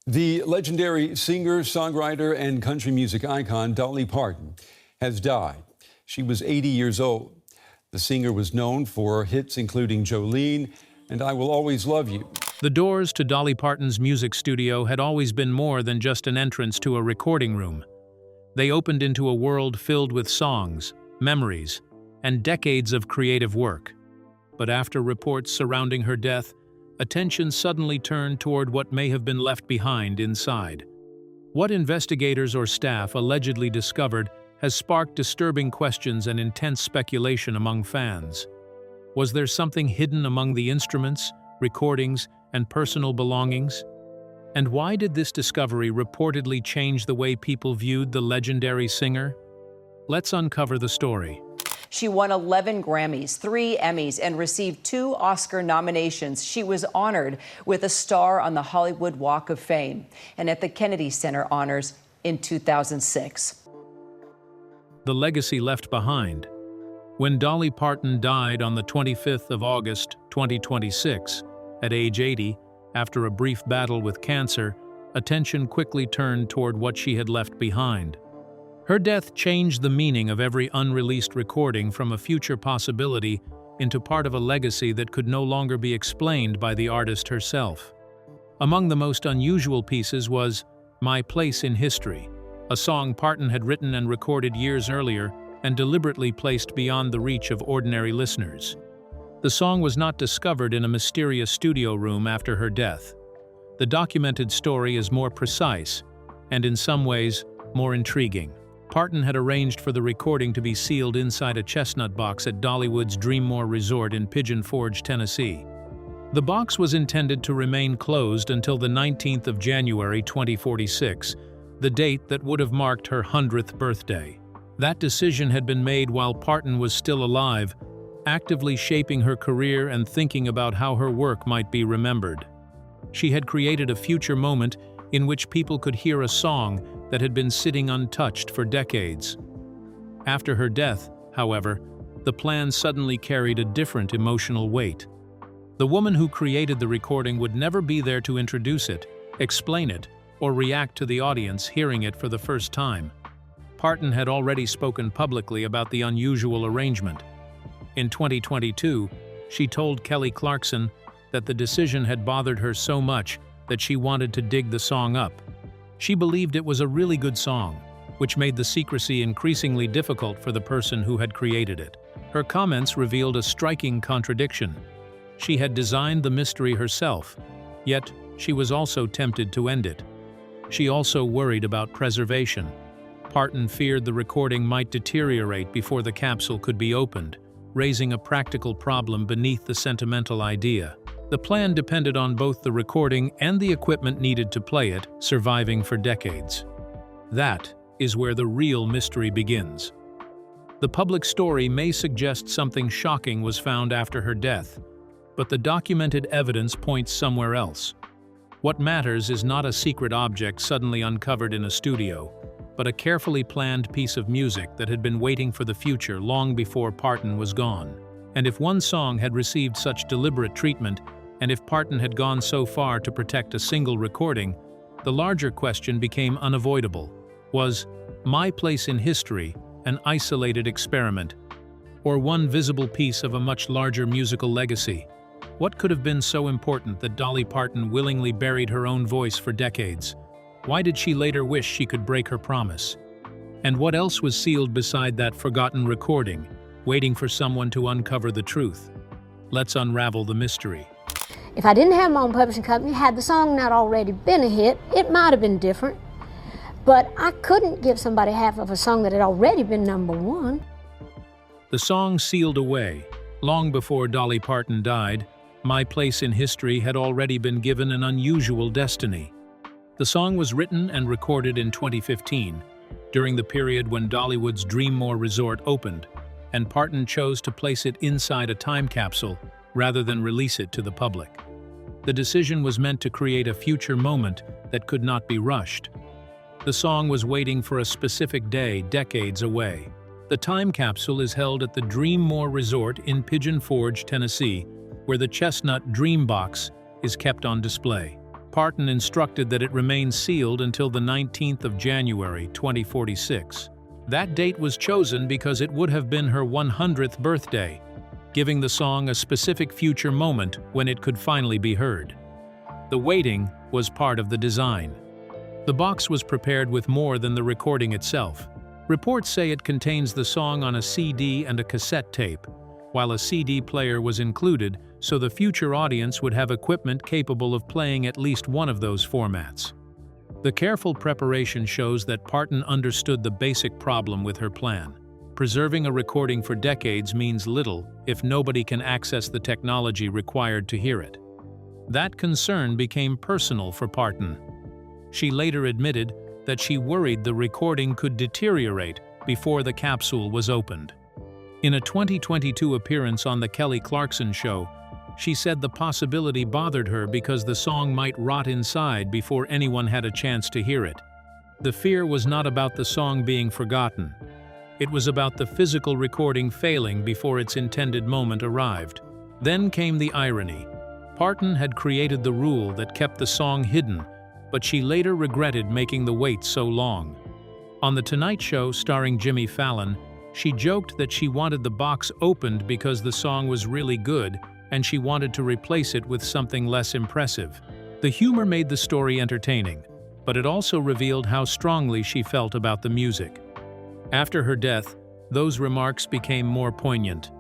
The legendary singer, songwriter, and country music icon Dolly Parton has died. She was 80 years old. The singer was known for hits including Jolene and I Will Always Love You. The doors to Dolly Parton's music studio had always been more than just an entrance to a recording room. They opened into a world filled with songs, memories, and decades of creative work. But after reports surrounding her death, attention suddenly turned toward what may have been left behind inside. What investigators or staff allegedly discovered has sparked disturbing questions and intense speculation among fans. Was there something hidden among the instruments, recordings, and personal belongings? And why did this discovery reportedly change the way people viewed the legendary singer? Let's uncover the story. She won 11 Grammys, 3 Emmys, and received 2 Oscar nominations. She was honored with a star on the Hollywood Walk of Fame and at the Kennedy Center Honors in 2006. The legacy left behind. When Dolly Parton died on the 25th of August, 2026, at age 80, after a brief battle with cancer, attention quickly turned toward what she had left behind. Her death changed the meaning of every unreleased recording from a future possibility into part of a legacy that could no longer be explained by the artist herself. Among the most unusual pieces was My Place in History, a song Parton had written and recorded years earlier and deliberately placed beyond the reach of ordinary listeners. The song was not discovered in a mysterious studio room after her death. The documented story is more precise and, in some ways, more intriguing. Parton had arranged for the recording to be sealed inside a chestnut box at Dollywood's Dreammore Resort in Pigeon Forge, Tennessee. The box was intended to remain closed until the 19th of January 2046, the date that would have marked her 100th birthday. That decision had been made while Parton was still alive, actively shaping her career and thinking about how her work might be remembered. She had created a future moment in which people could hear a song that had been sitting untouched for decades. After her death, however, the plan suddenly carried a different emotional weight. The woman who created the recording would never be there to introduce it, explain it, or react to the audience hearing it for the first time. Parton had already spoken publicly about the unusual arrangement. In 2022, she told Kelly Clarkson that the decision had bothered her so much that she wanted to dig the song up. She believed it was a really good song, which made the secrecy increasingly difficult for the person who had created it. Her comments revealed a striking contradiction. She had designed the mystery herself, yet she was also tempted to end it. She also worried about preservation. Parton feared the recording might deteriorate before the capsule could be opened, raising a practical problem beneath the sentimental idea. The plan depended on both the recording and the equipment needed to play it, surviving for decades. That is where the real mystery begins. The public story may suggest something shocking was found after her death, but the documented evidence points somewhere else. What matters is not a secret object suddenly uncovered in a studio, but a carefully planned piece of music that had been waiting for the future long before Parton was gone. And if one song had received such deliberate treatment, and if Parton had gone so far to protect a single recording, the larger question became unavoidable. Was My Place in History an isolated experiment, or one visible piece of a much larger musical legacy? What could have been so important that Dolly Parton willingly buried her own voice for decades? Why did she later wish she could break her promise? And what else was sealed beside that forgotten recording, waiting for someone to uncover the truth? Let's unravel the mystery. If I didn't have my own publishing company, had the song not already been a hit, it might have been different. But I couldn't give somebody half of a song that had already been #1. The song sealed away. Long before Dolly Parton died, My Place in History had already been given an unusual destiny. The song was written and recorded in 2015, during the period when Dollywood's Dreammore Resort opened, and Parton chose to place it inside a time capsule rather than release it to the public. The decision was meant to create a future moment that could not be rushed. The song was waiting for a specific day decades away. The time capsule is held at the Dreammore Resort in Pigeon Forge, Tennessee, where the chestnut Dream Box is kept on display. Parton instructed that it remain sealed until the 19th of January 2046. That date was chosen because it would have been her 100th birthday, giving the song a specific future moment when it could finally be heard. The waiting was part of the design. The box was prepared with more than the recording itself. Reports say it contains the song on a CD and a cassette tape, while a CD player was included so the future audience would have equipment capable of playing at least one of those formats. The careful preparation shows that Parton understood the basic problem with her plan. Preserving a recording for decades means little if nobody can access the technology required to hear it. That concern became personal for Parton. She later admitted that she worried the recording could deteriorate before the capsule was opened. In a 2022 appearance on The Kelly Clarkson Show, she said the possibility bothered her because the song might rot inside before anyone had a chance to hear it. The fear was not about the song being forgotten. It was about the physical recording failing before its intended moment arrived. Then came the irony. Parton had created the rule that kept the song hidden, but she later regretted making the wait so long. On The Tonight Show starring Jimmy Fallon, she joked that she wanted the box opened because the song was really good and she wanted to replace it with something less impressive. The humor made the story entertaining, but it also revealed how strongly she felt about the music. After her death, those remarks became more poignant.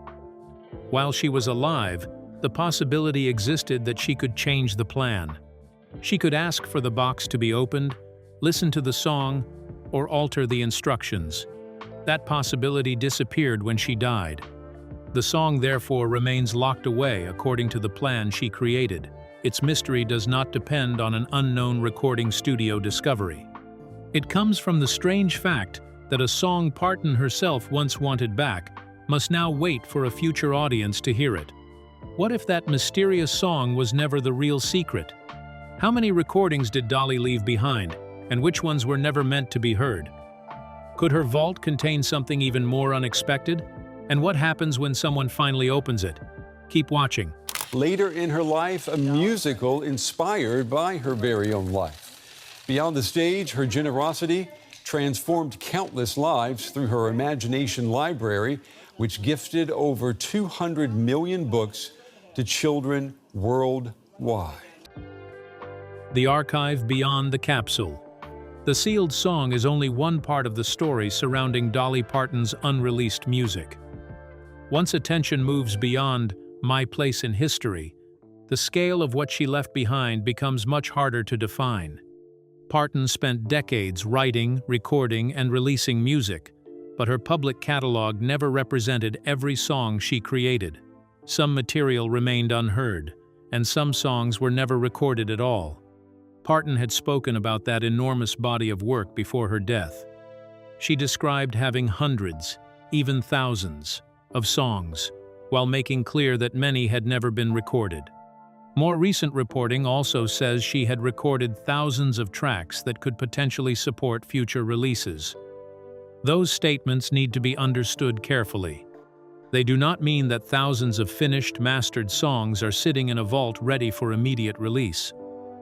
While she was alive, the possibility existed that she could change the plan. She could ask for the box to be opened, listen to the song, or alter the instructions. That possibility disappeared when she died. The song therefore remains locked away according to the plan she created. Its mystery does not depend on an unknown recording studio discovery. It comes from the strange fact that a song Parton herself once wanted back must now wait for a future audience to hear it. What if that mysterious song was never the real secret? How many recordings did Dolly leave behind, and which ones were never meant to be heard? Could her vault contain something even more unexpected? And what happens when someone finally opens it? Keep watching. Later in her life, a musical inspired by her very own life. Beyond the stage, her generosity transformed countless lives through her imagination library, which gifted over 200 million books to children worldwide. The archive beyond the capsule. The sealed song is only one part of the story surrounding Dolly Parton's unreleased music. Once attention moves beyond my place in history, the scale of what she left behind becomes much harder to define. Parton spent decades writing, recording, and releasing music, but her public catalog never represented every song she created. Some material remained unheard, and some songs were never recorded at all. Parton had spoken about that enormous body of work before her death. She described having hundreds, even thousands, of songs, while making clear that many had never been recorded. More recent reporting also says she had recorded thousands of tracks that could potentially support future releases. Those statements need to be understood carefully. They do not mean that thousands of finished, mastered songs are sitting in a vault ready for immediate release.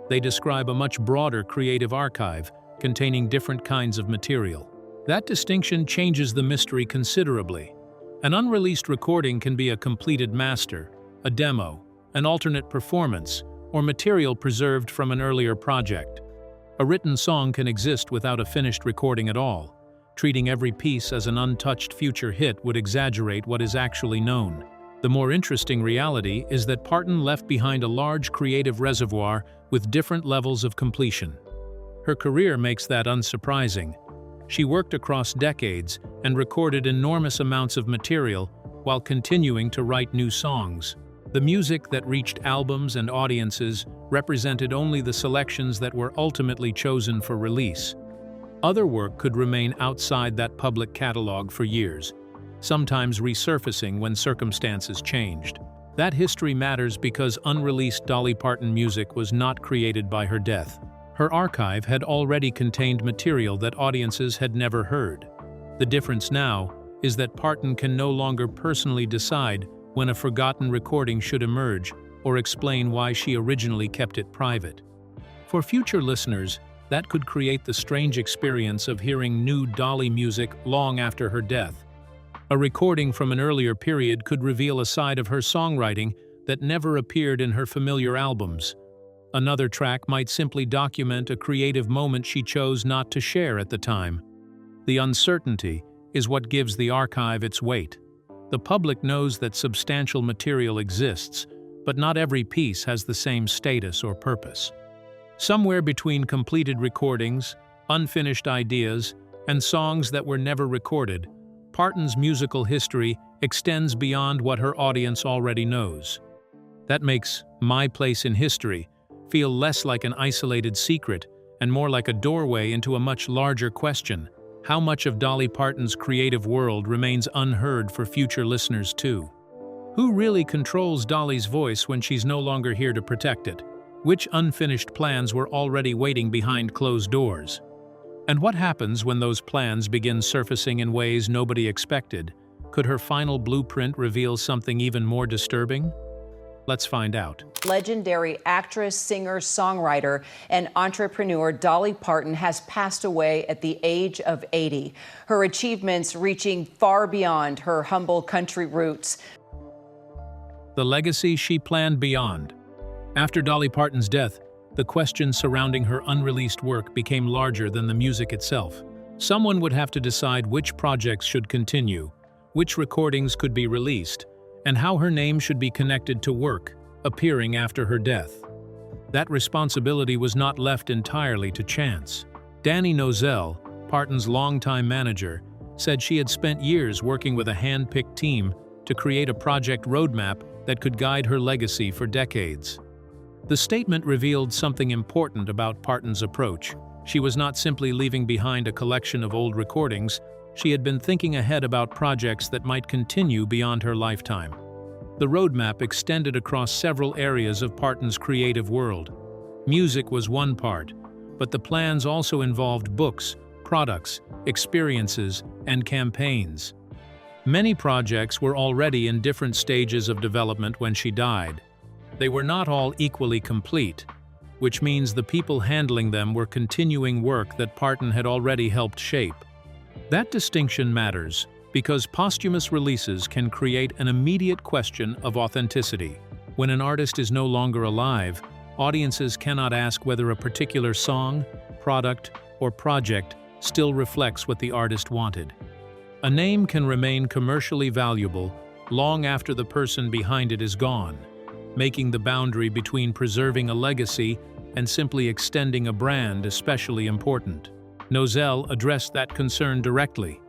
They describe a much broader creative archive containing different kinds of material. That distinction changes the mystery considerably. An unreleased recording can be a completed master, a demo, an alternate performance, or material preserved from an earlier project. A written song can exist without a finished recording at all. Treating every piece as an untouched future hit would exaggerate what is actually known. The more interesting reality is that Parton left behind a large creative reservoir with different levels of completion. Her career makes that unsurprising. She worked across decades and recorded enormous amounts of material while continuing to write new songs. The music that reached albums and audiences represented only the selections that were ultimately chosen for release. Other work could remain outside that public catalog for years, sometimes resurfacing when circumstances changed. That history matters because unreleased Dolly Parton music was not created by her death. Her archive had already contained material that audiences had never heard. The difference now is that Parton can no longer personally decide when a forgotten recording should emerge or explain why she originally kept it private. For future listeners, that could create the strange experience of hearing new Dolly music long after her death. A recording from an earlier period could reveal a side of her songwriting that never appeared in her familiar albums. Another track might simply document a creative moment she chose not to share at the time. The uncertainty is what gives the archive its weight. The public knows that substantial material exists, but not every piece has the same status or purpose. Somewhere between completed recordings, unfinished ideas, and songs that were never recorded, Parton's musical history extends beyond what her audience already knows. That makes My Place in History feel less like an isolated secret and more like a doorway into a much larger question: how much of Dolly Parton's creative world remains unheard for future listeners too? Who really controls Dolly's voice when she's no longer here to protect it? Which unfinished plans were already waiting behind closed doors? And what happens when those plans begin surfacing in ways nobody expected? Could her final blueprint reveal something even more disturbing? Let's find out. Legendary actress, singer, songwriter, and entrepreneur Dolly Parton has passed away at the age of 80, her achievements reaching far beyond her humble country roots. The legacy she planned beyond. After Dolly Parton's death, the questions surrounding her unreleased work became larger than the music itself. Someone would have to decide which projects should continue, which recordings could be released, and how her name should be connected to work appearing after her death. That responsibility was not left entirely to chance. Danny Nozell, Parton's longtime manager, said she had spent years working with a hand-picked team to create a project roadmap that could guide her legacy for decades. The statement revealed something important about Parton's approach. She was not simply leaving behind a collection of old recordings, she had been thinking ahead about projects that might continue beyond her lifetime. The roadmap extended across several areas of Parton's creative world. Music was one part, but the plans also involved books, products, experiences, and campaigns. Many projects were already in different stages of development when she died. They were not all equally complete, which means the people handling them were continuing work that Parton had already helped shape. That distinction matters because posthumous releases can create an immediate question of authenticity. When an artist is no longer alive, audiences cannot ask whether a particular song, product, or project still reflects what the artist wanted. A name can remain commercially valuable long after the person behind it is gone, making the boundary between preserving a legacy and simply extending a brand especially important. Nozell addressed that concern directly.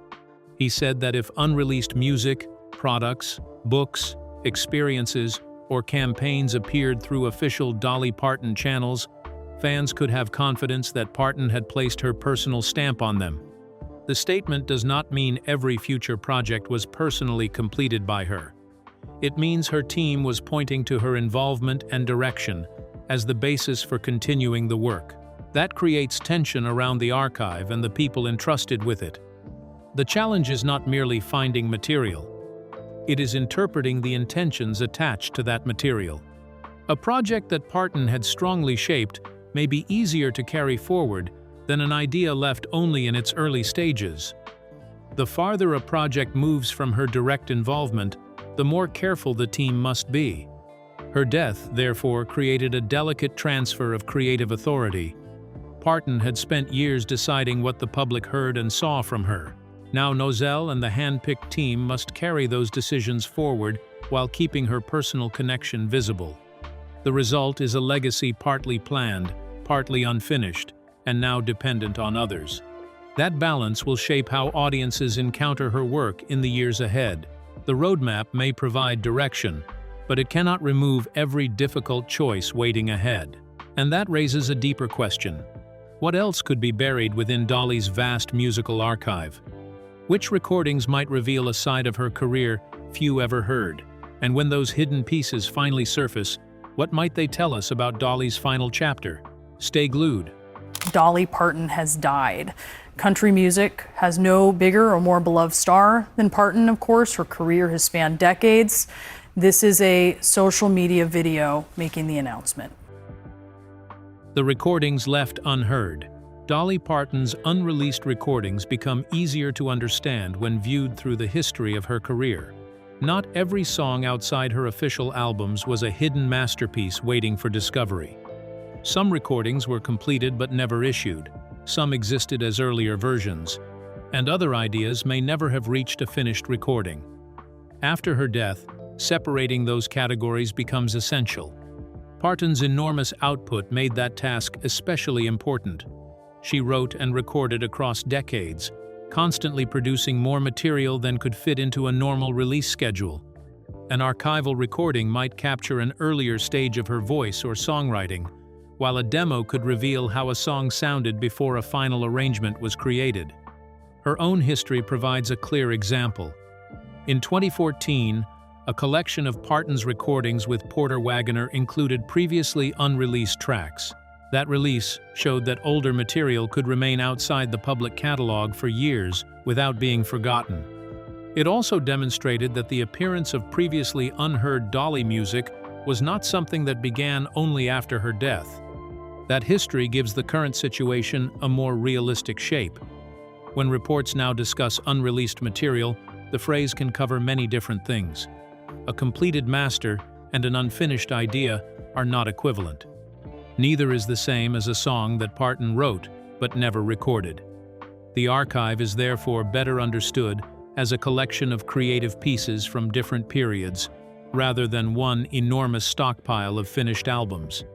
He said that if unreleased music, products, books, experiences, or campaigns appeared through official Dolly Parton channels, fans could have confidence that Parton had placed her personal stamp on them. The statement does not mean every future project was personally completed by her. It means her team was pointing to her involvement and direction as the basis for continuing the work. That creates tension around the archive and the people entrusted with it. The challenge is not merely finding material. It is interpreting the intentions attached to that material. A project that Parton had strongly shaped may be easier to carry forward than an idea left only in its early stages. The farther a project moves from her direct involvement, the more careful the team must be. Her death, therefore, created a delicate transfer of creative authority. Parton had spent years deciding what the public heard and saw from her. Now Nozell and the hand-picked team must carry those decisions forward while keeping her personal connection visible. The result is a legacy partly planned, partly unfinished, and now dependent on others. That balance will shape how audiences encounter her work in the years ahead. The roadmap may provide direction, but it cannot remove every difficult choice waiting ahead. And that raises a deeper question. What else could be buried within Dolly's vast musical archive? Which recordings might reveal a side of her career few ever heard? And when those hidden pieces finally surface, what might they tell us about Dolly's final chapter? Stay glued. Dolly Parton has died. Country music has no bigger or more beloved star than Parton, of course. Her career has spanned decades. This is a social media video making the announcement. The recordings left unheard. Dolly Parton's unreleased recordings become easier to understand when viewed through the history of her career. Not every song outside her official albums was a hidden masterpiece waiting for discovery. Some recordings were completed but never issued, some existed as earlier versions, and other ideas may never have reached a finished recording. After her death, separating those categories becomes essential. Parton's enormous output made that task especially important. She wrote and recorded across decades, constantly producing more material than could fit into a normal release schedule. An archival recording might capture an earlier stage of her voice or songwriting, while a demo could reveal how a song sounded before a final arrangement was created. Her own history provides a clear example. In 2014, a collection of Parton's recordings with Porter Wagoner included previously unreleased tracks. That release showed that older material could remain outside the public catalog for years without being forgotten. It also demonstrated that the appearance of previously unheard Dolly music was not something that began only after her death. That history gives the current situation a more realistic shape. When reports now discuss unreleased material, the phrase can cover many different things. A completed master and an unfinished idea are not equivalent. Neither is the same as a song that Parton wrote but never recorded. The archive is therefore better understood as a collection of creative pieces from different periods, rather than one enormous stockpile of finished albums.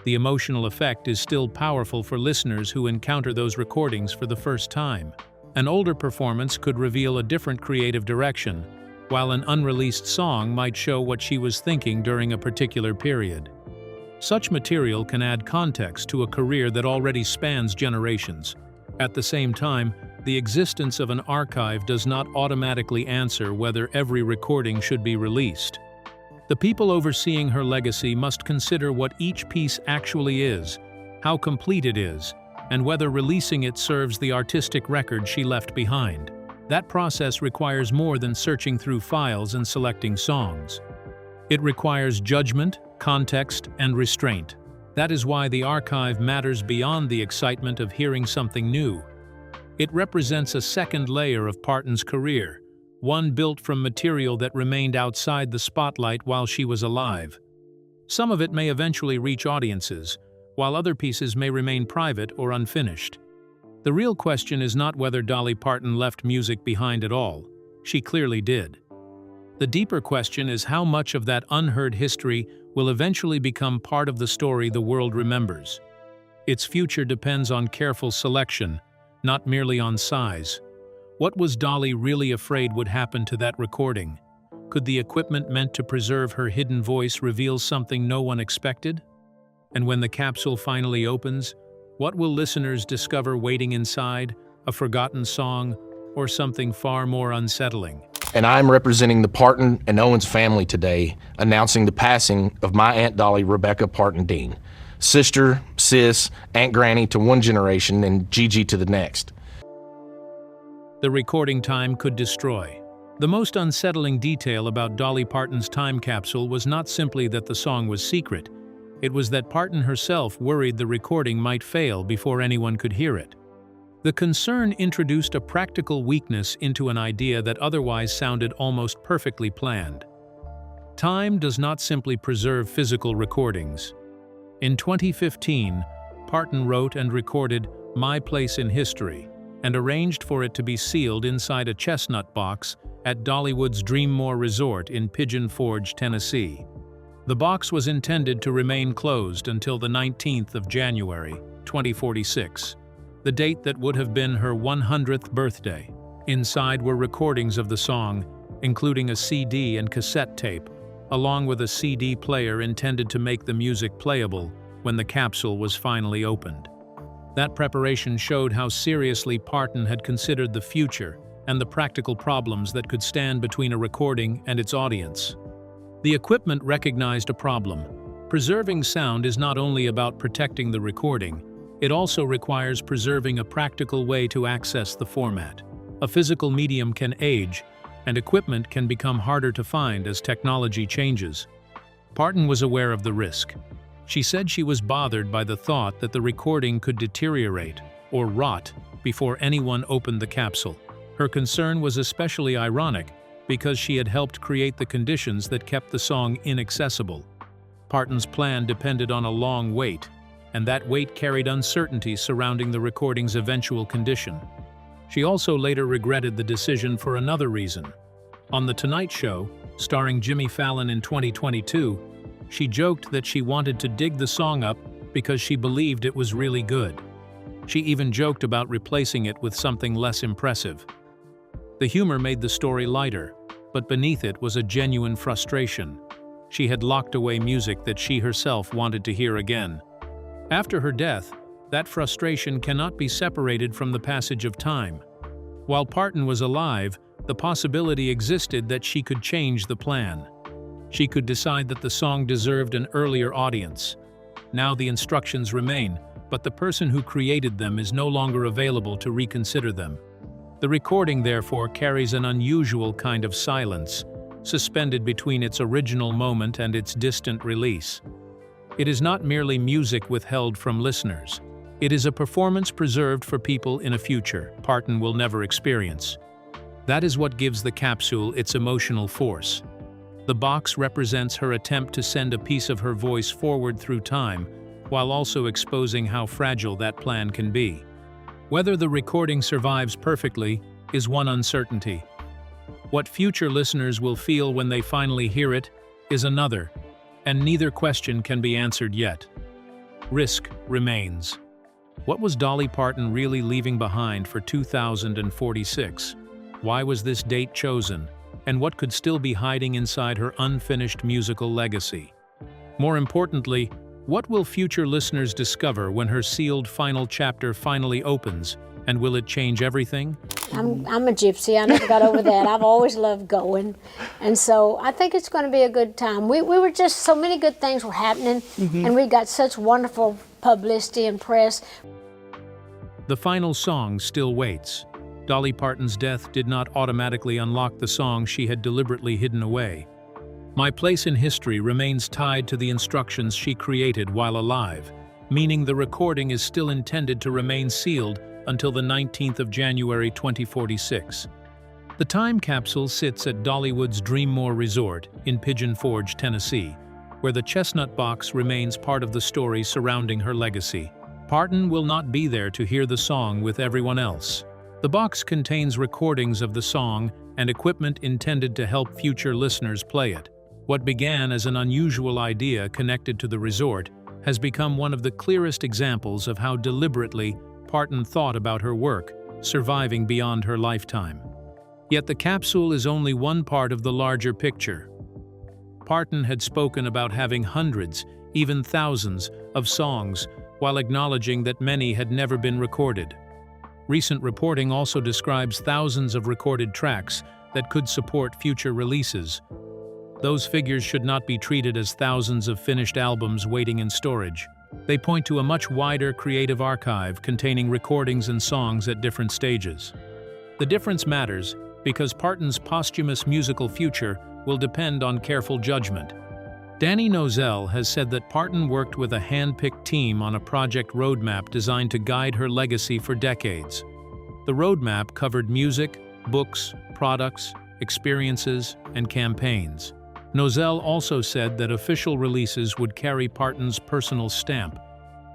The emotional effect is still powerful for listeners who encounter those recordings for the first time. An older performance could reveal a different creative direction, while an unreleased song might show what she was thinking during a particular period. Such material can add context to a career that already spans generations. At the same time, the existence of an archive does not automatically answer whether every recording should be released. The people overseeing her legacy must consider what each piece actually is, how complete it is, and whether releasing it serves the artistic record she left behind. That process requires more than searching through files and selecting songs. It requires judgment, context, and restraint. That is why the archive matters beyond the excitement of hearing something new. It represents a second layer of Parton's career, one built from material that remained outside the spotlight while she was alive. Some of it may eventually reach audiences, while other pieces may remain private or unfinished. The real question is not whether Dolly Parton left music behind at all. She clearly did. The deeper question is how much of that unheard history will eventually become part of the story the world remembers. Its future depends on careful selection, not merely on size. What was Dolly really afraid would happen to that recording? Could the equipment meant to preserve her hidden voice reveal something no one expected? And when the capsule finally opens, what will listeners discover waiting inside, a forgotten song, or something far more unsettling? And I'm representing the Parton and Owens family today, announcing the passing of my Aunt Dolly Rebecca Parton Dean, sister, sis, Aunt Granny to one generation and Gigi to the next. The recording time could destroy. The most unsettling detail about Dolly Parton's time capsule was not simply that the song was secret, it was that Parton herself worried the recording might fail before anyone could hear it. The concern introduced a practical weakness into an idea that otherwise sounded almost perfectly planned. Time does not simply preserve physical recordings. In 2015, Parton wrote and recorded My Place in History and arranged for it to be sealed inside a chestnut box at Dollywood's Dreammore Resort in Pigeon Forge, Tennessee. The box was intended to remain closed until the 19th of January, 2046. The date that would have been her 100th birthday. Inside were recordings of the song, including a CD and cassette tape, along with a CD player intended to make the music playable when the capsule was finally opened. That preparation showed how seriously Parton had considered the future and the practical problems that could stand between a recording and its audience. The equipment recognized a problem. Preserving sound is not only about protecting the recording, it also requires preserving a practical way to access the format. A physical medium can age, and equipment can become harder to find as technology changes. Parton was aware of the risk. She said she was bothered by the thought that the recording could deteriorate or rot before anyone opened the capsule. Her concern was especially ironic because she had helped create the conditions that kept the song inaccessible. Parton's plan depended on a long wait, and that wait carried uncertainty surrounding the recording's eventual condition. She also later regretted the decision for another reason. On The Tonight Show, starring Jimmy Fallon in 2022, she joked that she wanted to dig the song up because she believed it was really good. She even joked about replacing it with something less impressive. The humor made the story lighter, but beneath it was a genuine frustration. She had locked away music that she herself wanted to hear again. After her death, that frustration cannot be separated from the passage of time. While Parton was alive, the possibility existed that she could change the plan. She could decide that the song deserved an earlier audience. Now the instructions remain, but the person who created them is no longer available to reconsider them. The recording, therefore, carries an unusual kind of silence, suspended between its original moment and its distant release. It is not merely music withheld from listeners. It is a performance preserved for people in a future Parton will never experience. That is what gives the capsule its emotional force. The box represents her attempt to send a piece of her voice forward through time, while also exposing how fragile that plan can be. Whether the recording survives perfectly is one uncertainty. What future listeners will feel when they finally hear it is another, and neither question can be answered yet. Risk remains. What was Dolly Parton really leaving behind for 2046? Why was this date chosen? And what could still be hiding inside her unfinished musical legacy? More importantly, what will future listeners discover when her sealed final chapter finally opens, and will it change everything? I'm a gypsy. I never got over that. I've always loved going. And so I think it's going to be a good time. We were just, so many good things were happening, and we got such wonderful publicity and press. The final song still waits. Dolly Parton's death did not automatically unlock the song she had deliberately hidden away. My place in history remains tied to the instructions she created while alive, meaning the recording is still intended to remain sealed until the 19th of January 2046. The time capsule sits at Dollywood's Dreammore Resort in Pigeon Forge, Tennessee, where the chestnut box remains part of the story surrounding her legacy. Parton will not be there to hear the song with everyone else. The box contains recordings of the song and equipment intended to help future listeners play it. What began as an unusual idea connected to the resort has become one of the clearest examples of how deliberately Parton thought about her work, surviving beyond her lifetime. Yet the capsule is only one part of the larger picture. Parton had spoken about having hundreds, even thousands, of songs, while acknowledging that many had never been recorded. Recent reporting also describes thousands of recorded tracks that could support future releases. Those figures should not be treated as thousands of finished albums waiting in storage. They point to a much wider creative archive containing recordings and songs at different stages. The difference matters because Parton's posthumous musical future will depend on careful judgment. Danny Nozell has said that Parton worked with a hand-picked team on a project roadmap designed to guide her legacy for decades. The roadmap covered music, books, products, experiences, and campaigns. Nozell also said that official releases would carry Parton's personal stamp,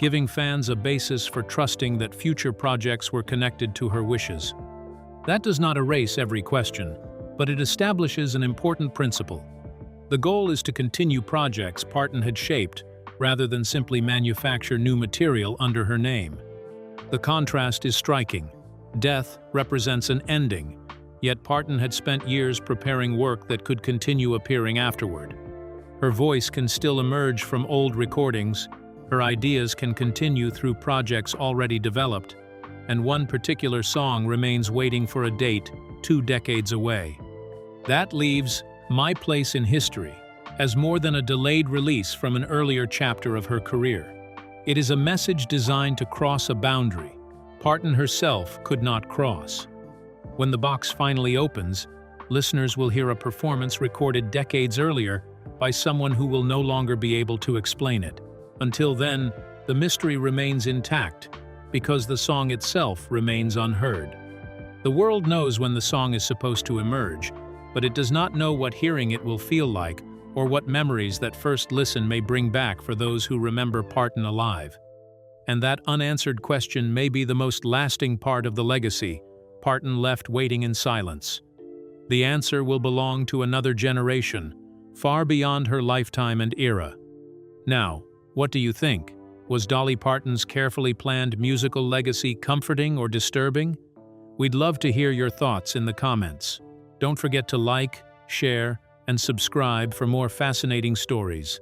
giving fans a basis for trusting that future projects were connected to her wishes. That does not erase every question, but it establishes an important principle. The goal is to continue projects Parton had shaped, rather than simply manufacture new material under her name. The contrast is striking. Death represents an ending, yet Parton had spent years preparing work that could continue appearing afterward. Her voice can still emerge from old recordings, her ideas can continue through projects already developed, and one particular song remains waiting for a date 2 decades away. That leaves My Place in History as more than a delayed release from an earlier chapter of her career. It is a message designed to cross a boundary Parton herself could not cross. When the box finally opens, listeners will hear a performance recorded decades earlier by someone who will no longer be able to explain it. Until then, the mystery remains intact because the song itself remains unheard. The world knows when the song is supposed to emerge, but it does not know what hearing it will feel like or what memories that first listen may bring back for those who remember Parton alive. And that unanswered question may be the most lasting part of the legacy Parton left waiting in silence. The answer will belong to another generation, far beyond her lifetime and era. Now, what do you think? Was Dolly Parton's carefully planned musical legacy comforting or disturbing? We'd love to hear your thoughts in the comments. Don't forget to like, share, and subscribe for more fascinating stories.